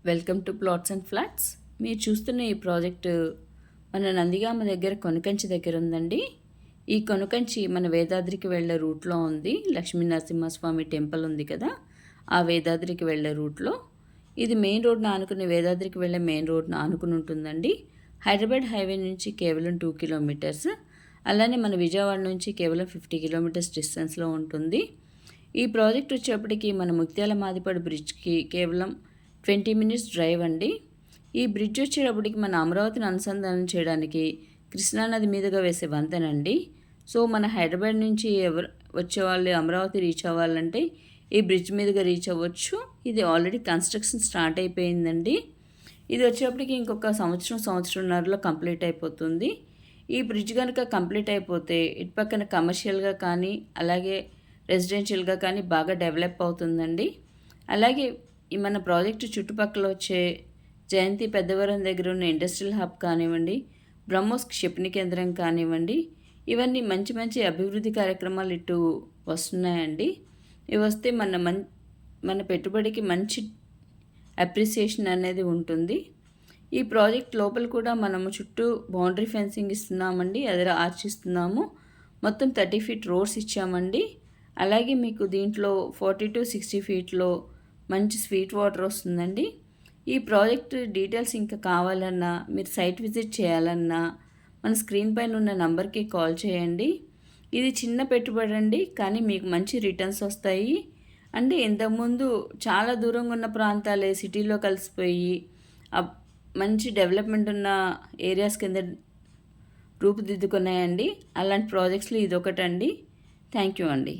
Welcome to plots and flats. మీరు చూస్తున్న ఈ ప్రాజెక్టు మన నందిగామ దగ్గర కొనకంచి దగ్గర ఉందండి. ఈ కొనకంచి మన వేదాద్రికి వెళ్ళే రూట్లో ఉంది. లక్ష్మీ నరసింహస్వామి టెంపుల్ ఉంది కదా, ఆ వేదాద్రికి వెళ్ళే రూట్లో. ఇది మెయిన్ రోడ్ను ఆనుకుని, వేదాద్రికి వెళ్ళే మెయిన్ రోడ్ను ఆనుకుని ఉంటుందండి. హైదరాబాద్ హైవే నుంచి కేవలం 2 కిలోమీటర్స్, అలానే మన విజయవాడ నుంచి కేవలం 50 కిలోమీటర్స్ డిస్టెన్స్లో ఉంటుంది. ఈ ప్రాజెక్ట్ వచ్చేప్పటికి మన ముత్యాల మాదిపడి బ్రిడ్జ్కి కేవలం 20 మినిట్స్ డ్రైవ్ అండి. ఈ బ్రిడ్జ్ వచ్చేటప్పటికి మన అమరావతిని అనుసంధానం చేయడానికి కృష్ణానది మీదుగా వేసే వంతెనండి. సో మన హైదరాబాద్ నుంచి ఎవరు వచ్చేవాళ్ళు అమరావతి రీచ్ అవ్వాలంటే ఈ బ్రిడ్జ్ మీదుగా రీచ్ అవ్వచ్చు. ఇది ఆల్రెడీ కన్స్ట్రక్షన్ స్టార్ట్ అయిపోయిందండి. ఇది వచ్చేటప్పటికి ఇంకొక సంవత్సరంన్నరలో కంప్లీట్ అయిపోతుంది. ఈ బ్రిడ్జ్ కనుక కంప్లీట్ అయిపోతే ఇటు పక్కన కమర్షియల్గా కానీ అలాగే రెసిడెన్షియల్గా కానీ బాగా డెవలప్ అవుతుందండి. అలాగే ఈ మన ప్రాజెక్టు చుట్టుపక్కల వచ్చే జయంతి పెద్దవరం దగ్గర ఉన్న ఇండస్ట్రియల్ హబ్ కానివ్వండి, బ్రహ్మోస్ క్షిపణి కేంద్రం కానివ్వండి, ఇవన్నీ మంచి మంచి అభివృద్ధి కార్యక్రమాలు ఇటు వస్తున్నాయండి. ఇవి వస్తే మన పెట్టుబడికి మంచి అప్రిసియేషన్ అనేది ఉంటుంది. ఈ ప్రాజెక్ట్ లోపల కూడా మనము చుట్టూ బౌండరీ ఫెన్సింగ్ ఇస్తున్నామండి, ఎదురు ఆర్చ్ ఇస్తున్నాము. మొత్తం 30 ఫీట్ రోడ్స్ ఇచ్చామండి. అలాగే మీకు దీంట్లో 40 to 60 ఫీట్లో మంచి స్వీట్ వాటర్ వస్తుందండి. ఈ ప్రాజెక్ట్ డీటెయిల్స్ ఇంకా కావాలన్నా, మీరు సైట్ విజిట్ చేయాలన్నా మన స్క్రీన్ పైన ఉన్న నంబర్కి కాల్ చేయండి. ఇది చిన్న పెట్టుబడి అండి, కానీ మీకు మంచి రిటర్న్స్ వస్తాయి. అంటే ఇంతకుముందు చాలా దూరంగా ఉన్న ప్రాంతాలే సిటీలో కలిసిపోయి మంచి డెవలప్మెంట్ ఉన్న ఏరియాస్ కింద రూపుదిద్దుకున్నాయండి. అలాంటి ప్రాజెక్ట్స్లో ఇదొకటండి. థ్యాంక్ యూ అండి.